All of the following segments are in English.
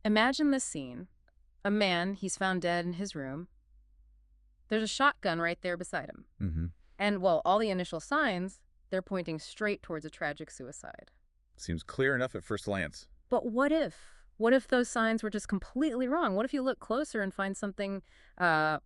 Imagine this scene. A man, he's found dead in his room. There's a shotgun right there beside him. Mm-hmm. And, well, all the initial signs, they're pointing straight towards a tragic suicide. Seems clear enough at first glance. But what if? What if those signs were just completely wrong? What if you look closer and find something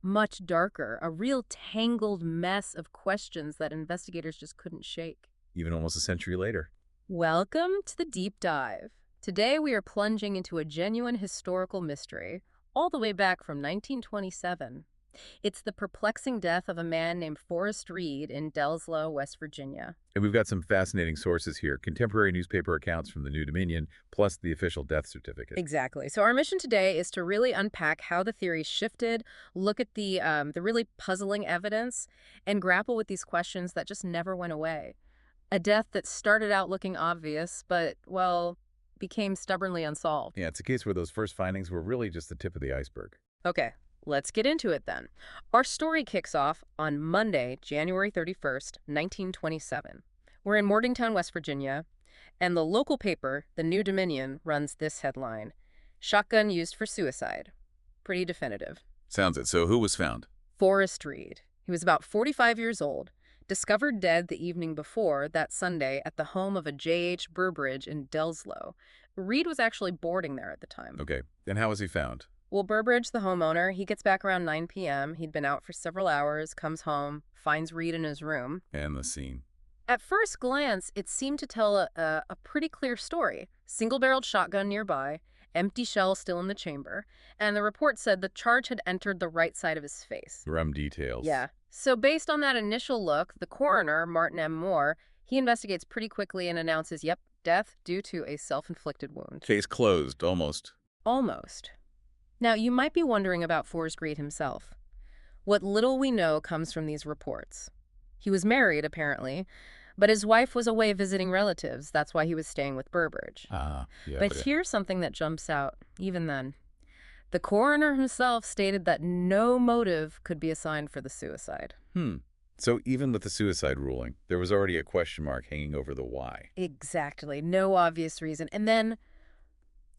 much darker, a real tangled mess of questions that investigators just couldn't shake? Even almost a century later. Welcome to the deep dive. Today we are plunging into a genuine historical mystery, all the way back from 1927. It's the perplexing death of a man named Forrest Reed in Delslow, West Virginia. And we've got some fascinating sources here. Contemporary newspaper accounts from the New Dominion, plus the official death certificate. Exactly. So our mission today is to really unpack how the theories shifted, look at the really puzzling evidence, and grapple with these questions that just never went away. A death that started out looking obvious, but, well, became stubbornly unsolved. Yeah, it's a case where those first findings were really just the tip of the iceberg. Okay, let's get into it then. Our story kicks off on Monday, January 31st, 1927. We're in Morgantown, West Virginia, and the local paper, the New Dominion, runs this headline: "Shotgun used for suicide." Pretty definitive. Sounds it. So who was found? Forrest Reed. He was about 45 years old, discovered dead the evening before, that Sunday, at the home of a J.H. Burbridge in Delslow. Reed was actually boarding there at the time. Okay, and how was he found? Well, Burbridge, the homeowner, he gets back around 9 p.m. He'd been out for several hours, comes home, finds Reed in his room. And the scene. At first glance, it seemed to tell a pretty clear story. Single-barreled shotgun nearby, empty shell still in the chamber, and the report said the charge had entered the right side of his face. Grim details. Yeah. So based on that initial look, the coroner, Martin M. Moore, he investigates pretty quickly and announces, yep, death due to a self-inflicted wound. Case closed, almost. Almost. Now, you might be wondering about Forrest Reed himself. What little we know comes from these reports. He was married, apparently, but his wife was away visiting relatives. That's why he was staying with Burbridge. Yeah. But here's something that jumps out, even then. The coroner himself stated that no motive could be assigned for the suicide. So even with the suicide ruling, there was already a question mark hanging over the why. Exactly. No obvious reason. And then,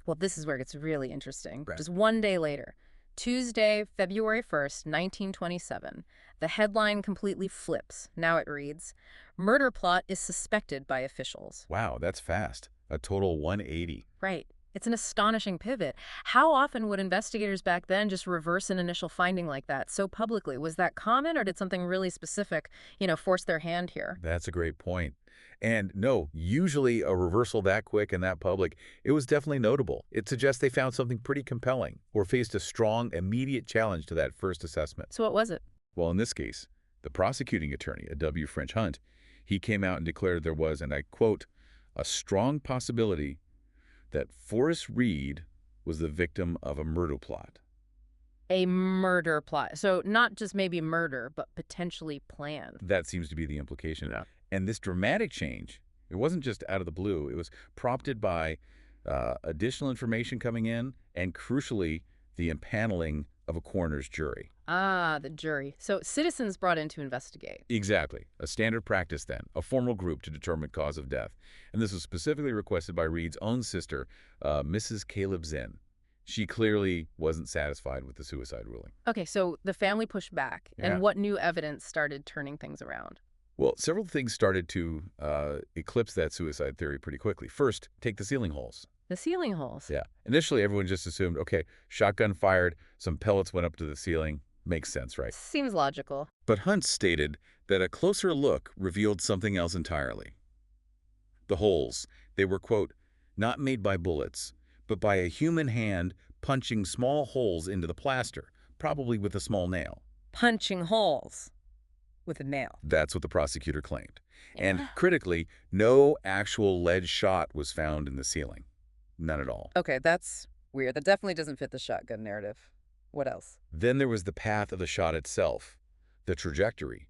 well, this is where it gets really interesting. Right. Just one day later, Tuesday, February 1st, 1927, the headline completely flips. Now it reads, "Murder plot is suspected by officials." Wow, that's fast. A total 180. Right. It's an astonishing pivot. How often would investigators back then just reverse an initial finding like that so publicly? Was that common, or did something really specific, force their hand here? That's a great point. And no, usually a reversal that quick and that public, it was definitely notable. It suggests they found something pretty compelling or faced a strong, immediate challenge to that first assessment. So what was it? Well, in this case, the prosecuting attorney, a W. French Hunt, he came out and declared there was, and I quote, "a strong possibility that Forrest Reed was the victim of a murder plot." A murder plot. So not just maybe murder, but potentially planned. That seems to be the implication. Yeah. And this dramatic change, it wasn't just out of the blue. It was prompted by additional information coming in and, crucially, the impaneling of a coroner's jury. Ah, the jury. So citizens brought in to investigate. Exactly. A standard practice then, a formal group to determine cause of death. And this was specifically requested by Reed's own sister, Mrs. Caleb Zinn. She clearly wasn't satisfied with the suicide ruling. Okay, so the family pushed back. Yeah. And what new evidence started turning things around? Well, several things started to eclipse that suicide theory pretty quickly. First, take the ceiling holes. The ceiling holes. Yeah. Initially, everyone just assumed, okay, shotgun fired, some pellets went up to the ceiling. Makes sense, right? Seems logical. But Hunt stated that a closer look revealed something else entirely. The holes, they were, quote, "not made by bullets, but by a human hand punching small holes into the plaster, probably with a small nail." Punching holes with a nail. That's what the prosecutor claimed. And Yeah. critically, no actual lead shot was found in the ceiling. None at all. Okay, that's weird. That definitely doesn't fit the shotgun narrative. What else? Then there was the path of the shot itself, the trajectory.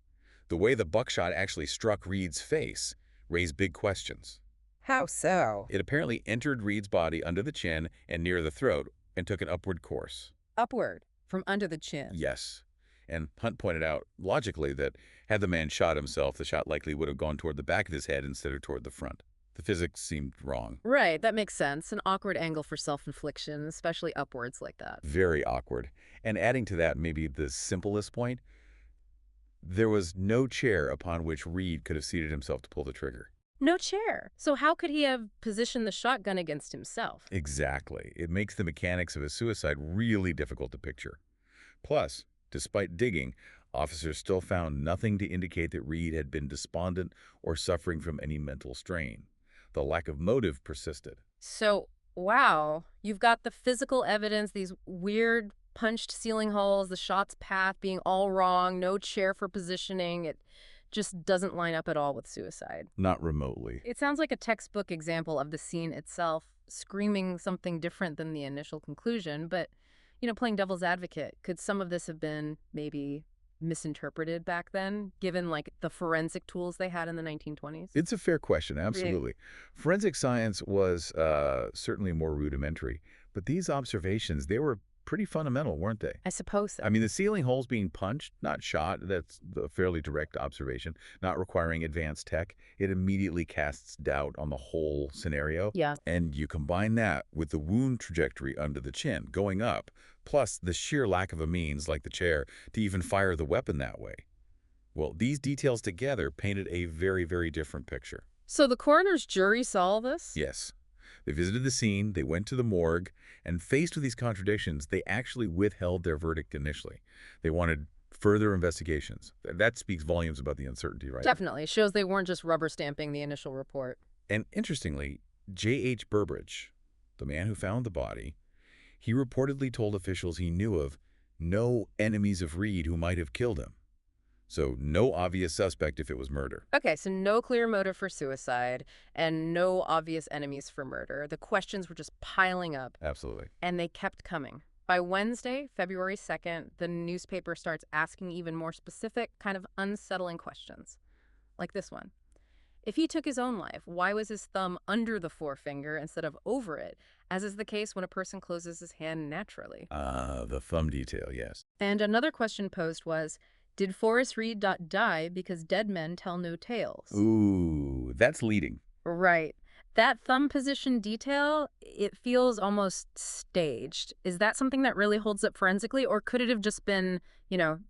The way the buckshot actually struck Reed's face raised big questions. How so? It apparently entered Reed's body under the chin and near the throat and took an upward course. Upward, from under the chin. Yes. And Hunt pointed out, logically, that had the man shot himself, the shot likely would have gone toward the back of his head instead of toward the front. The physics seemed wrong. Right, that makes sense. An awkward angle for self-infliction, especially upwards like that. Very awkward. And adding to that, maybe the simplest point, there was no chair upon which Reed could have seated himself to pull the trigger. No chair. So how could he have positioned the shotgun against himself? Exactly. It makes the mechanics of a suicide really difficult to picture. Plus, despite digging, officers still found nothing to indicate that Reed had been despondent or suffering from any mental strain. The lack of motive persisted. So, wow, you've got the physical evidence, these weird punched ceiling holes, the shot's path being all wrong, no chair for positioning. It just doesn't line up at all with suicide. Not remotely. It sounds like a textbook example of the scene itself, screaming something different than the initial conclusion. But, playing devil's advocate, could some of this have been maybe misinterpreted back then, given like the forensic tools they had in the 1920s? It's a fair question, Really? absolutely. Forensic science was certainly more rudimentary, but these observations, they were pretty fundamental, weren't they? I suppose so. I mean, the ceiling holes being punched, not shot, that's a fairly direct observation, not requiring advanced tech. It immediately casts doubt on the whole scenario. Yeah. And you combine that with the wound trajectory under the chin, going up, plus the sheer lack of a means, like the chair, to even fire the weapon that way. Well, these details together painted a very, very different picture. So the coroner's jury saw all this? Yes. They visited the scene, they went to the morgue, and faced with these contradictions, they actually withheld their verdict initially. They wanted further investigations. That speaks volumes about the uncertainty, right? Definitely. Shows they weren't just rubber stamping the initial report. And interestingly, J.H. Burbridge, the man who found the body, he reportedly told officials he knew of no enemies of Reed who might have killed him. So no obvious suspect if it was murder. Okay, so no clear motive for suicide and no obvious enemies for murder. The questions were just piling up, Absolutely. and they kept coming. By Wednesday, February 2nd, the newspaper starts asking even more specific, kind of unsettling questions. Like this one. If he took his own life, why was his thumb under the forefinger instead of over it, as is the case when a person closes his hand naturally? The thumb detail, yes. And another question posed was, did Forrest Reed die because dead men tell no tales? Ooh, that's leading. Right. That thumb position detail, it feels almost staged. Is that something that really holds up forensically, or could it have just been,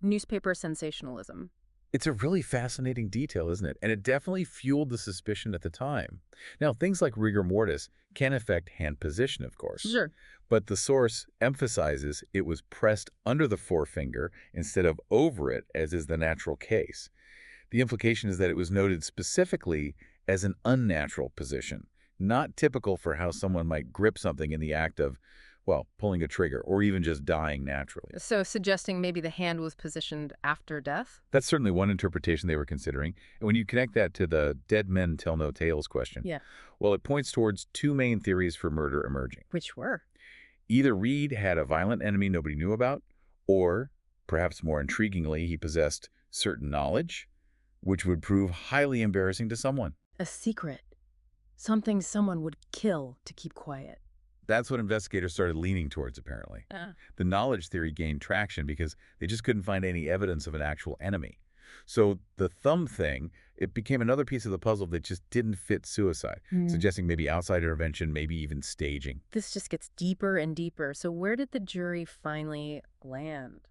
newspaper sensationalism? It's a really fascinating detail, isn't it? And it definitely fueled the suspicion at the time. Now, things like rigor mortis can affect hand position, of course. Sure. But the source emphasizes it was pressed under the forefinger instead of over it, as is the natural case. The implication is that it was noted specifically as an unnatural position, not typical for how someone might grip something in the act of, well, pulling a trigger or even just dying naturally. So suggesting maybe the hand was positioned after death? That's certainly one interpretation they were considering. And when you connect that to the dead men tell no tales question, Yeah. well, it points towards two main theories for murder emerging. Which were? Either Reed had a violent enemy nobody knew about, or, perhaps more intriguingly, he possessed certain knowledge, which would prove highly embarrassing to someone. A secret. Something someone would kill to keep quiet. That's what investigators started leaning towards, apparently. The knowledge theory gained traction because they just couldn't find any evidence of an actual enemy. So the thumb thing, it became another piece of the puzzle that just didn't fit suicide, suggesting maybe outside intervention, maybe even staging. This just gets deeper and deeper. So where did the jury finally land?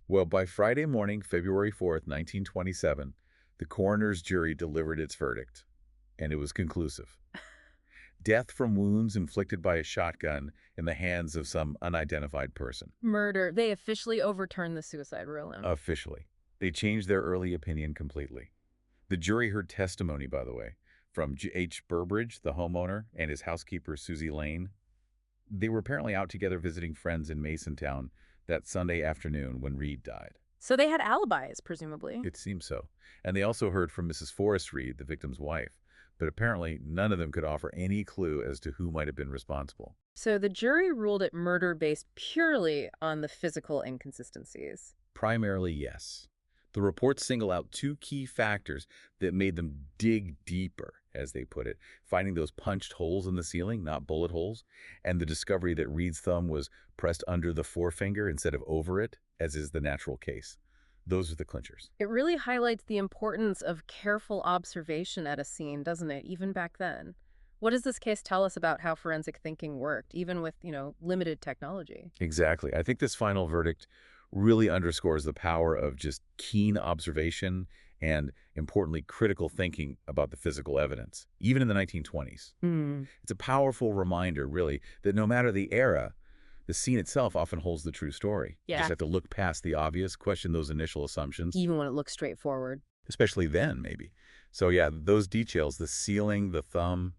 Well, by Friday morning, February 4th, 1927, the coroner's jury delivered its verdict, and it was conclusive. Death from wounds inflicted by a shotgun in the hands of some unidentified person. Murder. They officially overturned the suicide ruling. Officially. They changed their early opinion completely. The jury heard testimony, by the way, from H. Burbridge, the homeowner, and his housekeeper, Susie Lane. They were apparently out together visiting friends in Masontown that Sunday afternoon when Reed died. So they had alibis, presumably. It seems so. And they also heard from Mrs. Forrest Reed, the victim's wife. But apparently, none of them could offer any clue as to who might have been responsible. So the jury ruled it murder based purely on the physical inconsistencies. Primarily, yes. The reports single out two key factors that made them dig deeper, as they put it, finding those punched holes in the ceiling, not bullet holes, and the discovery that Reed's thumb was pressed under the forefinger instead of over it, as is the natural case. Those are the clinchers. It really highlights the importance of careful observation at a scene, doesn't it, even back then? What does this case tell us about how forensic thinking worked, even with, limited technology? Exactly. I think this final verdict really underscores the power of just keen observation and, importantly, critical thinking about the physical evidence, even in the 1920s. Hmm. It's a powerful reminder, really, that no matter the era, the scene itself often holds the true story. You just Yeah. have to look past the obvious, question those initial assumptions, Even when it looks straightforward. especially then, maybe. So yeah, those details, the ceiling, the thumb,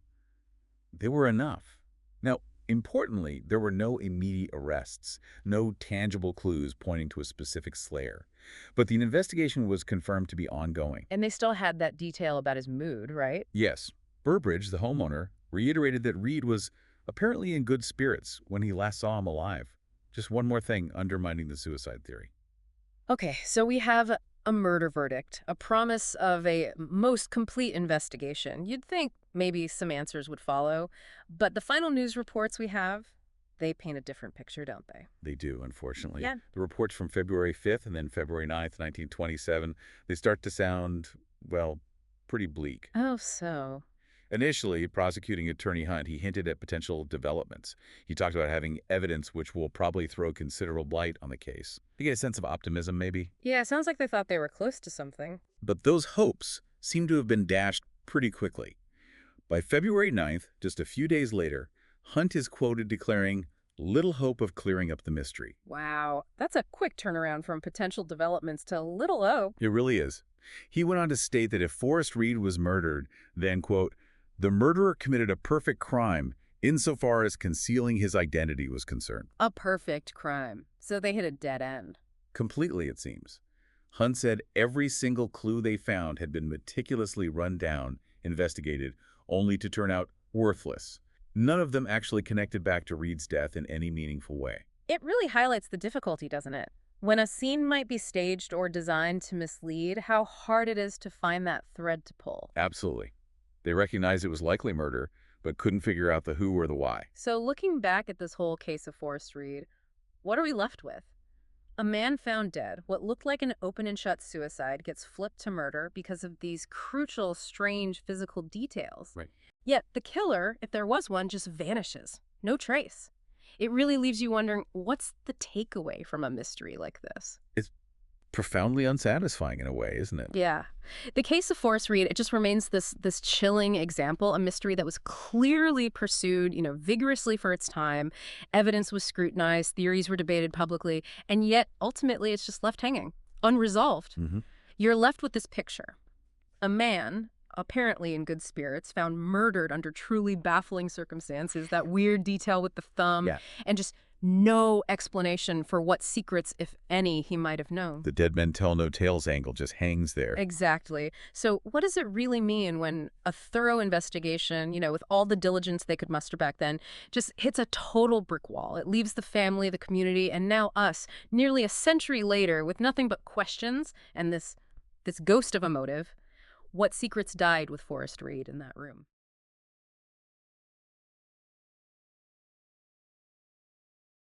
they were enough. Now, importantly, there were no immediate arrests, no tangible clues pointing to a specific slayer. But the investigation was confirmed to be ongoing. And they still had that detail about his mood, right? Yes, Burbridge, the homeowner, reiterated that Reed was apparently in good spirits when he last saw him alive. Just one more thing undermining the suicide theory. Okay, so we have a murder verdict, a promise of a most complete investigation. You'd think maybe some answers would follow, but the final news reports we have, they paint a different picture, don't they? They do, unfortunately. Yeah. The reports from February 5th and then February 9th, 1927, they start to sound, well, pretty bleak. Oh, so. Initially, prosecuting attorney Hunt, he hinted at potential developments. He talked about having evidence which will probably throw considerable light on the case. You get a sense of optimism, maybe? Yeah, sounds like they thought they were close to something. But those hopes seem to have been dashed pretty quickly. By February 9th, just a few days later, Hunt is quoted declaring, "Little hope of clearing up the mystery." Wow, that's a quick turnaround from potential developments to little hope. It really is. He went on to state that if Forrest Reed was murdered, then, quote, "the murderer committed a perfect crime insofar as concealing his identity was concerned." A perfect crime. So they hit a dead end. Completely, it seems. Hunt said every single clue they found had been meticulously run down, investigated, only to turn out worthless. None of them actually connected back to Reed's death in any meaningful way. It really highlights the difficulty, doesn't it? When a scene might be staged or designed to mislead, how hard it is to find that thread to pull. Absolutely. They recognized it was likely murder, but couldn't figure out the who or the why. So looking back at this whole case of Forrest Reed, what are we left with? A man found dead, what looked like an open and shut suicide gets flipped to murder because of these crucial, strange physical details. Right. Yet the killer, if there was one, just vanishes. No trace. It really leaves you wondering, what's the takeaway from a mystery like this? It's profoundly unsatisfying in a way, isn't it? Yeah. The case of Forrest Reed, it just remains this chilling example, a mystery that was clearly pursued, vigorously for its time. Evidence was scrutinized, theories were debated publicly, and yet ultimately it's just left hanging, unresolved. Mm-hmm. You're left with this picture. A man, apparently in good spirits, found murdered under truly baffling circumstances, that weird detail with the thumb, Yeah. and just no explanation for what secrets, if any, he might have known. The dead men tell no tales angle just hangs there. Exactly. So what does it really mean when a thorough investigation, with all the diligence they could muster back then, just hits a total brick wall? It leaves the family, the community, and now us, nearly a century later, with nothing but questions and this ghost of a motive. What secrets died with Forrest Reed in that room?